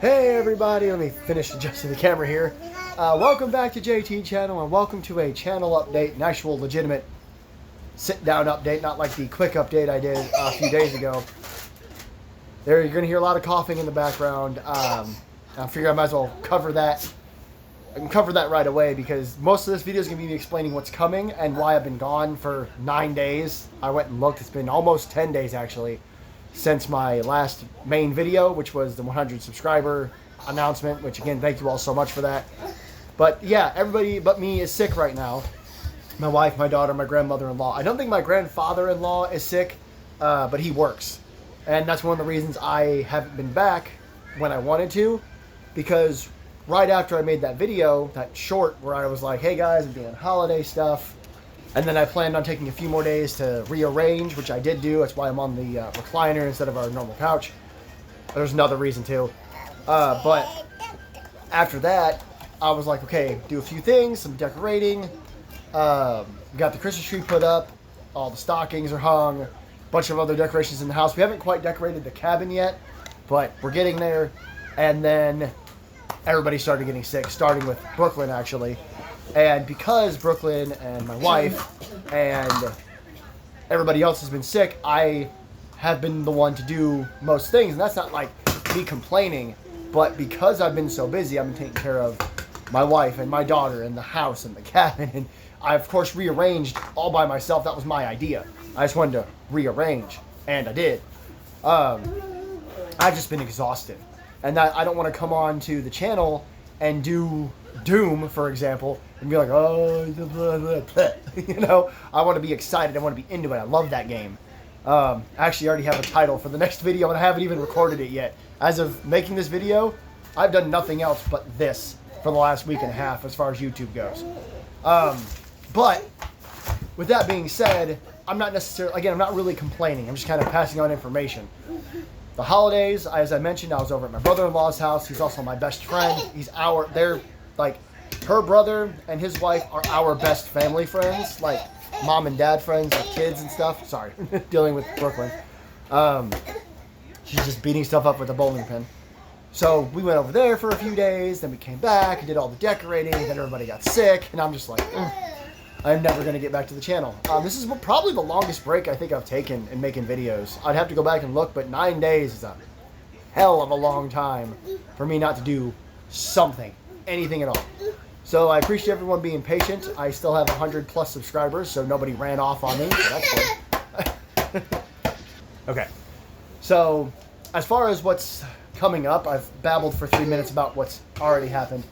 Hey everybody, let me finish adjusting the camera here. Welcome back to JT Channel and welcome to a channel update, an actual legitimate sit-down update, not like the quick update I did a few days ago. There, you're going to hear a lot of coughing in the background. I figure I might as well cover that. I can cover that right away because most of this video is going to be me explaining what's coming and why I've been gone for 9 days. I went and looked, it's been almost 10 days actually since my last main video, which was the 100 subscriber announcement, which again, thank you all so much for that. But yeah, everybody but me is sick right now. My wife, my daughter, my grandmother-in-law. I don't think my grandfather-in-law is sick, but he works. And that's one of the reasons I haven't been back when I wanted to, because right after I made that video, that short where I was like, hey guys, I'm doing holiday stuff, and then I planned on taking a few more days to rearrange, which I did do. That's why I'm on the recliner instead of our normal couch. There's another reason too. But after that, I was like, okay, do a few things, some decorating. Got the Christmas tree put up. All the stockings are hung. A bunch of other decorations in the house. We haven't quite decorated the cabin yet, but we're getting there. And then everybody started getting sick, starting with Brooklyn actually. And because Brooklyn and my wife and everybody else has been sick, I have been the one to do most things. And that's not like me complaining, but because I've been so busy, I've been taking care of my wife and my daughter and the house and the cabin. And I, of course, rearranged all by myself. That was my idea. I just wanted to rearrange, and I did. I've just been exhausted. And that I don't want to come on to the channel and do Doom, for example, and be like, oh, blah, blah, blah. You know, I want to be excited. I want to be into it. I love that game. I actually already have a title for the next video, and I haven't even recorded it yet. As of making this video, I've done nothing else but this for the last week and a half as far as YouTube goes. But with that being said, I'm not necessarily, again, I'm not really complaining. I'm just kind of passing on information. The holidays, as I mentioned, I was over at my brother-in-law's house. He's also my best friend. They're like, her brother and his wife are our best family friends, like mom and dad friends, like kids and stuff. Sorry, dealing with Brooklyn. She's just beating stuff up with a bowling pin. So we went over there for a few days, then we came back and did all the decorating, then everybody got sick, and I'm just like, I'm never going to get back to the channel. This is probably the longest break I think I've taken in making videos. I'd have to go back and look, but 9 days is a hell of a long time for me not to do something, anything at all. So I appreciate everyone being patient. I still have 100 plus subscribers, so nobody ran off on me, so that's good. Okay, so as far as what's coming up, I've babbled for 3 minutes about what's already happened.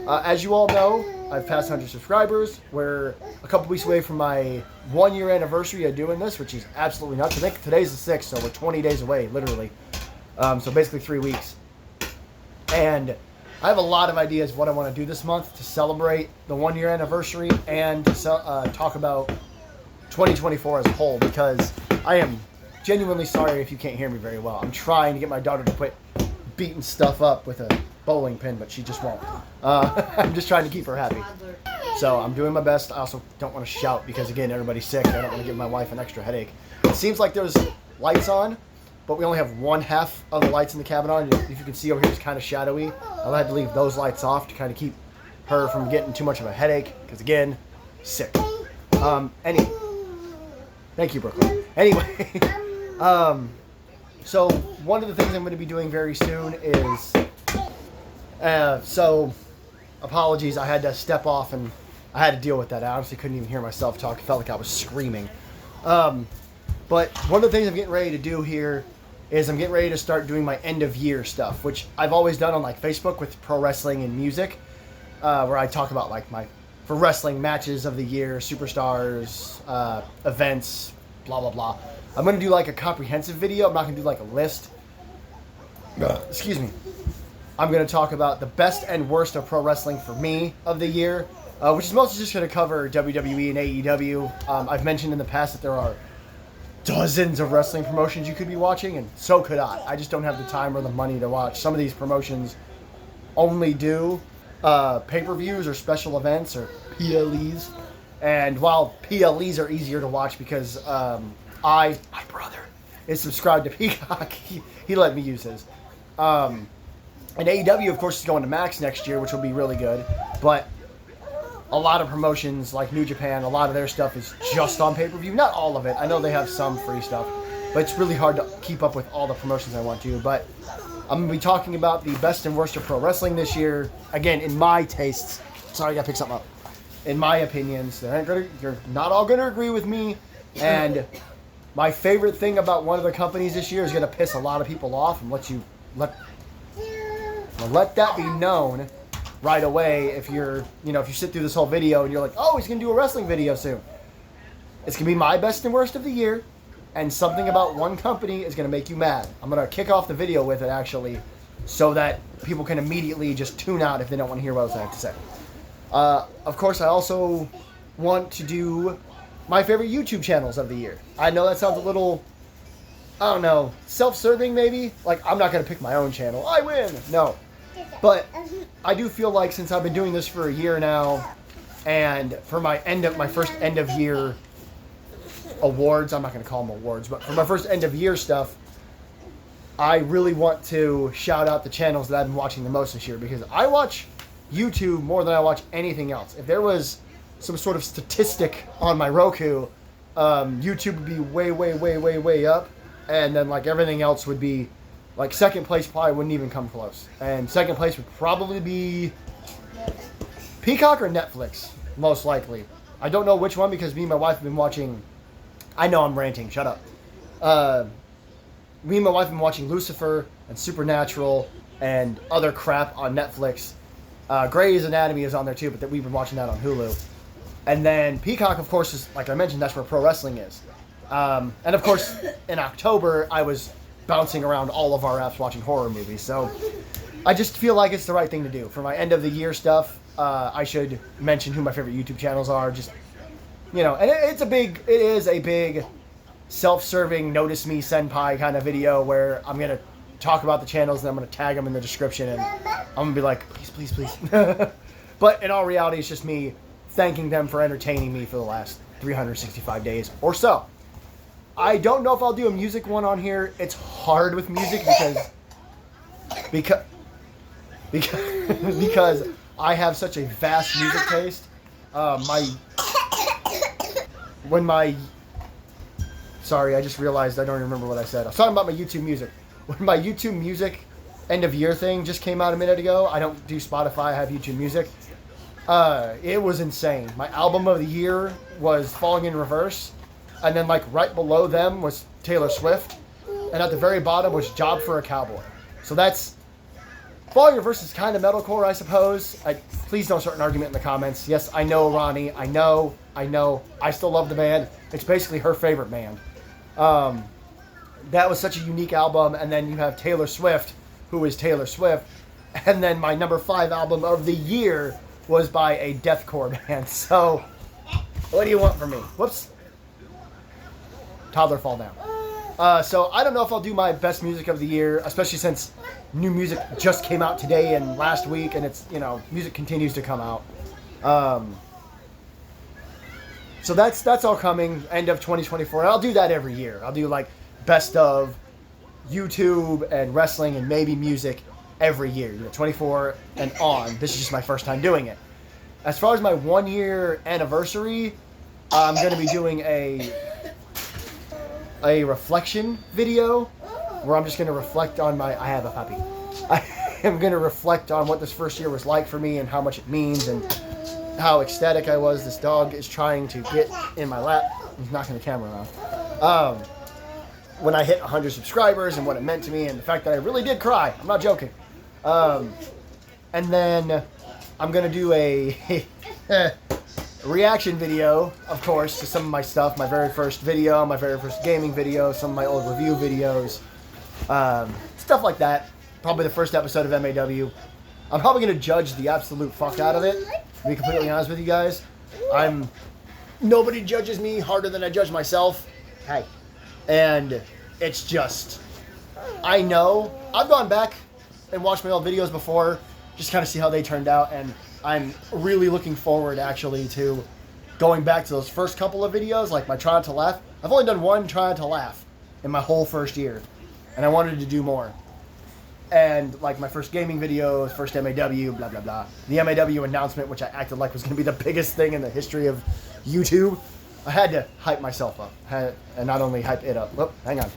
As you all know, I've passed 100 subscribers. We're a couple weeks away from my 1-year anniversary of doing this, which is absolutely nuts. I think today's the 6th, so we're 20 days away, literally. So basically 3 weeks. And I have a lot of ideas of what I want to do this month to celebrate the 1-year anniversary and to talk about 2024 as a whole, because I am genuinely sorry if you can't hear me very well. I'm trying to get my daughter to quit beating stuff up with a bowling pin, but she just won't. I'm just trying to keep her happy. So I'm doing my best. I also don't want to shout because, again, everybody's sick. I don't want to give my wife an extra headache. It seems like there's lights on, but we only have one half of the lights in the cabin on. If you can see over here, it's kind of shadowy. I had to leave those lights off to kind of keep her from getting too much of a headache because, again, sick. Anyway, thank you, Brooklyn. Anyway, so one of the things I'm going to be doing very soon is, so apologies, I had to step off and I had to deal with that. I honestly couldn't even hear myself talk. It felt like I was screaming. But one of the things I'm getting ready to do here is I'm getting ready to start doing my end of year stuff, which I've always done on like Facebook with pro wrestling and music, where I talk about like for wrestling matches of the year, superstars, events, blah, blah, blah. I'm going to do like a comprehensive video. I'm not going to do like a list. Excuse me. I'm going to talk about the best and worst of pro wrestling for me of the year, which is mostly just going to cover WWE and AEW. I've mentioned in the past that there are dozens of wrestling promotions you could be watching, and so could I. I just don't have the time or the money to watch. Some of these promotions only do pay-per-views or special events or PLEs. And while PLEs are easier to watch because my brother is subscribed to Peacock, he let me use his. And AEW, of course, is going to Max next year, which will be really good. But a lot of promotions like New Japan, a lot of their stuff is just on pay-per-view. Not all of it. I know they have some free stuff, but it's really hard to keep up with all the promotions I want to. But I'm going to be talking about the best and worst of pro wrestling this year. Again, in my tastes. Sorry, I got to pick something up. In my opinions, you're not all going to agree with me. And my favorite thing about one of the companies this year is going to piss a lot of people off and let that be known right away. If you're, if you sit through this whole video and you're like, oh, he's going to do a wrestling video soon. It's going to be my best and worst of the year, and something about one company is going to make you mad. I'm going to kick off the video with it, actually, so that people can immediately just tune out if they don't want to hear what else I have to say. Of course, I also want to do my favorite YouTube channels of the year. I know that sounds a little, I don't know, self-serving maybe. Like, I'm not going to pick my own channel. I win! No. But I do feel like since I've been doing this for a year now, and for my first end of year awards, I'm not going to call them awards, but for my first end of year stuff, I really want to shout out the channels that I've been watching the most this year, because I watch YouTube more than I watch anything else. If there was some sort of statistic on my Roku, YouTube would be way, way, way, way, way up, and then like everything else would be like second place probably wouldn't even come close. And second place would probably be Peacock or Netflix, most likely. I don't know which one because me and my wife have been watching. I know I'm ranting. Shut up. Me and my wife have been watching Lucifer and Supernatural and other crap on Netflix. Grey's Anatomy is on there too, but we've been watching that on Hulu. And then Peacock, of course, is, like I mentioned, that's where pro wrestling is. And of course, in October, I was bouncing around all of our apps watching horror movies. So I just feel like it's the right thing to do. For my end of the year stuff, I should mention who my favorite YouTube channels are. Just, and it is a big self-serving notice me senpai kind of video where I'm going to talk about the channels and I'm going to tag them in the description and I'm going to be like, please, please, please. But in all reality, it's just me thanking them for entertaining me for the last 365 days or so. I don't know if I'll do a music one on here. It's hard with music because I have such a vast music taste. Sorry, I just realized I don't remember what I said. I was talking about my YouTube music. When my YouTube music end of year thing just came out a minute ago, I don't do Spotify, I have YouTube Music. It was insane. My album of the year was Falling in Reverse. And then, like, right below them was Taylor Swift. And at the very bottom was Job for a Cowboy. So that's... Falling in Reverse is kind of metalcore, I suppose. Please don't start an argument in the comments. Yes, I know, Ronnie. I know. I still love the band. It's basically her favorite band. That was such a unique album. And then you have Taylor Swift, who is Taylor Swift. And then my number 5 album of the year was by a deathcore band. So, what do you want from me? Whoops. Toddler fall down. So I don't know if I'll do my best music of the year, especially since new music just came out today and last week, and it's, music continues to come out. So that's all coming end of 2024, and I'll do that every year. I'll do like best of YouTube and wrestling and maybe music every year, 24 and on. This is just my first time doing it. As far as my 1 year anniversary, I'm going to be doing a reflection video where I'm just going to reflect on I have a puppy. I am going to reflect on what this first year was like for me and how much it means and how ecstatic I was. This dog is trying to get in my lap. He's knocking the camera around. When I hit 100 subscribers and what it meant to me and the fact that I really did cry. I'm not joking. And then I'm going to do a reaction video, of course, to some of my stuff. My very first video, my very first gaming video, some of my old review videos. Stuff like that. Probably the first episode of MAW. I'm probably going to judge the absolute fuck out of it, to be completely honest with you guys. Nobody judges me harder than I judge myself. Hey. And it's just, I know. I've gone back and watched my old videos before, just kind of see how they turned out, and I'm really looking forward, actually, to going back to those first couple of videos, like my Try Not to Laugh. I've only done one Try Not to Laugh in my whole first year, and I wanted to do more. and like my first gaming videos, first MAW, blah blah blah. The MAW announcement, which I acted like was going to be the biggest thing in the history of YouTube. I had to hype myself up, and not only hype it up. Oh, hang on.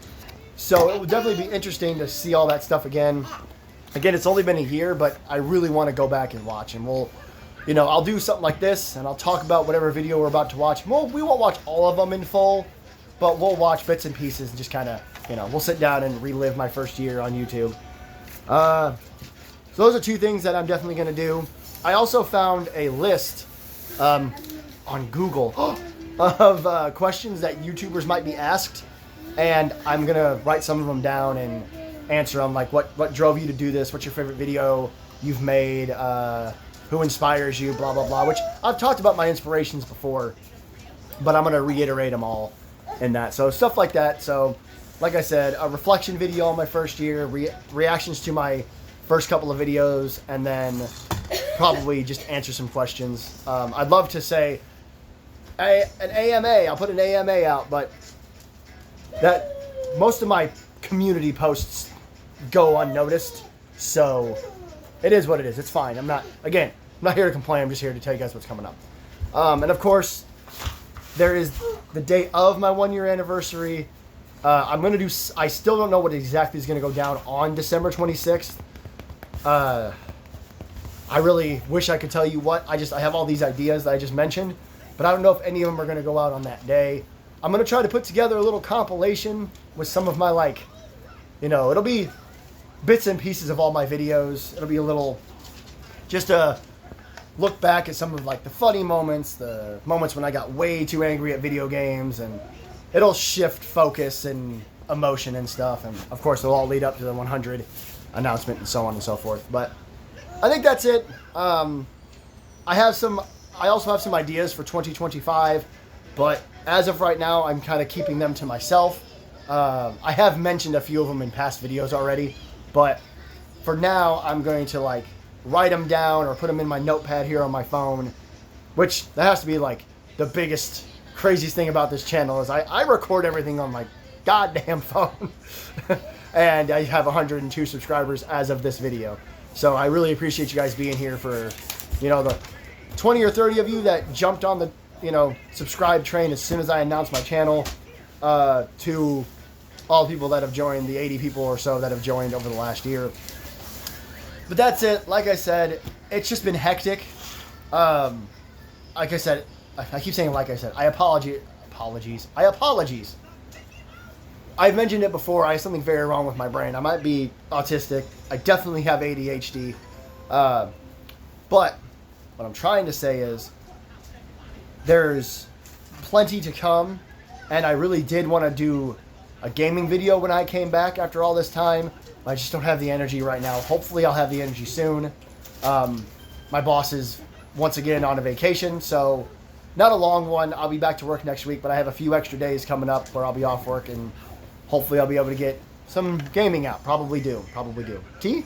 So it would definitely be interesting to see all that stuff again. Again, it's only been a year, but I really want to go back and watch, and we'll, you know, I'll do something like this, and I'll talk about whatever video we're about to watch. We won't watch all of them in full, but we'll watch bits and pieces and just kind of, you know, we'll sit down and relive my first year on YouTube. So those are two things that I'm definitely going to do. I also found a list on Google of questions that YouTubers might be asked, and I'm going to write some of them down and answer them, like what drove you to do this, what's your favorite video you've made, who inspires you, blah, blah, blah, which I've talked about my inspirations before, but I'm going to reiterate them all in that. So stuff like that. So like I said, a reflection video on my first year, reactions to my first couple of videos, and then probably just answer some questions. I'd love to say an AMA. I'll put an AMA out, but that most of my community posts go unnoticed, so it is what it is. It's fine. I'm not here to complain. I'm just here to tell you guys what's coming up. And of course, there is the day of my 1 year anniversary. I'm going to do, I still don't know what exactly is going to go down on December 26th. I really wish I could tell you what. I have all these ideas that I just mentioned, but I don't know if any of them are going to go out on that day. I'm going to try to put together a little compilation with some of my, like, you know, it'll be bits and pieces of all my videos. It'll be a little, just a look back at some of, like, the funny moments, the moments when I got way too angry at video games, and it'll shift focus and emotion and stuff. And, of course, it'll all lead up to the 100 announcement and so on and so forth. But I think that's it. I also have some ideas for 2025, but as of right now, I'm kind of keeping them to myself. I have mentioned a few of them in past videos already, but for now, I'm going to, like, write them down or put them in my notepad here on my phone, which that has to be, like, the biggest, craziest thing about this channel is I record everything on my goddamn phone. And I have 102 subscribers as of this video. So I really appreciate you guys being here for, you know, the 20 or 30 of you that jumped on the, you know, subscribe train as soon as I announced my channel, to all the people that have joined, the 80 people or so that have joined over the last year. But that's it. Like I said, it's just been hectic. Like I said, I keep saying like I said. Apologies. I've mentioned it before. I have something very wrong with my brain. I might be autistic. I definitely have ADHD. But what I'm trying to say is there's plenty to come, and I really did want to do a gaming video when I came back after all this time. I just don't have the energy right now. Hopefully I'll have the energy soon. My boss is once again on a vacation, so not a long one. I'll be back to work next week, but I have a few extra days coming up where I'll be off work, and hopefully I'll be able to get some gaming out. Probably do. T.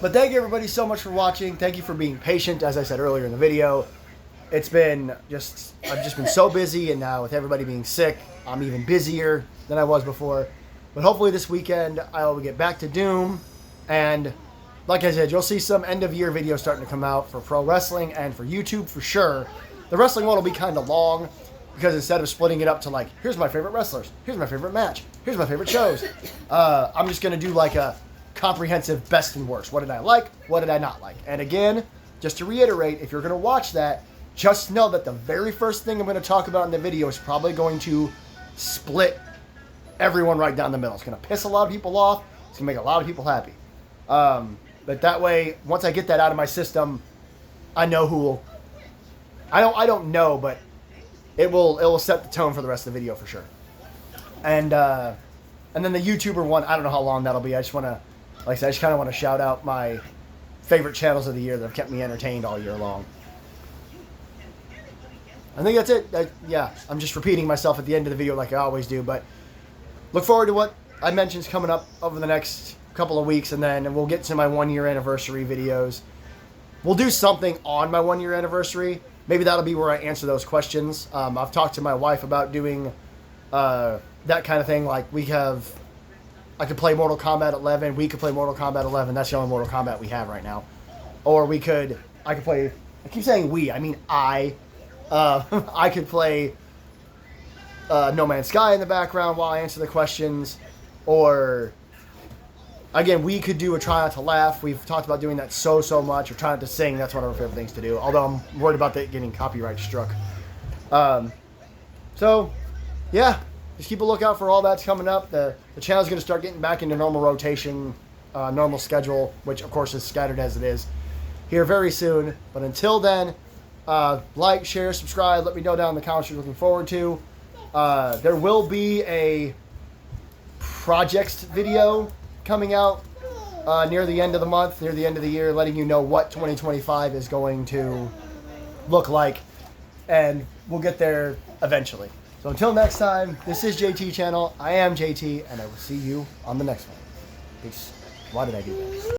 But thank you everybody so much for watching. Thank you for being patient, as I said earlier in the video. I've just been so busy, and now with everybody being sick, I'm even busier than I was before. But hopefully this weekend I will get back to Doom, and like I said, you'll see some end of year videos starting to come out for pro wrestling and for YouTube for sure. The wrestling one will be kind of long, because instead of splitting it up to, like, here's my favorite wrestlers, here's my favorite match, here's my favorite shows, I'm just going to do like a comprehensive best and worst. What did I like? What did I not like? And again, just to reiterate, if you're going to watch that, just know that the very first thing I'm going to talk about in the video is probably going to split everyone right down the middle. It's going to piss a lot of people off. It's going to make a lot of people happy. But that way, once I get that out of my system, I know who will... I don't know, but it will set the tone for the rest of the video for sure. And then the YouTuber one, I don't know how long that'll be. I just want to, like I said, I just kind of want to shout out my favorite channels of the year that have kept me entertained all year long. I think that's it. Yeah, I'm just repeating myself at the end of the video like I always do, but look forward to what I mentioned is coming up over the next couple of weeks, and then we'll get to my 1 year anniversary videos. We'll do something on my 1 year anniversary. Maybe that'll be where I answer those questions. I've talked to my wife about doing that kind of thing. Like, we have I could play Mortal Kombat 11. We could play Mortal Kombat 11. That's the only Mortal Kombat we have right now. Or I could play. I keep saying we. I mean I. I could play No Man's Sky in the background while I answer the questions, or again, we could do a try not to laugh. We've talked about doing that so much. Or try not to sing. That's one of our favorite things to do. Although I'm worried about that getting copyright struck. So, yeah, just keep a lookout for all that's coming up. The channel's going to start getting back into normal rotation, normal schedule, which of course is scattered as it is, here very soon. But until then, like, share, subscribe. Let me know down in the comments what you're looking forward to. There will be a projects video coming out near the end of the month, near the end of the year, letting you know what 2025 is going to look like, and we'll get there eventually. So until next time, this is JT Channel. I am JT, and I will see you on the next one. Peace. Why did I do that?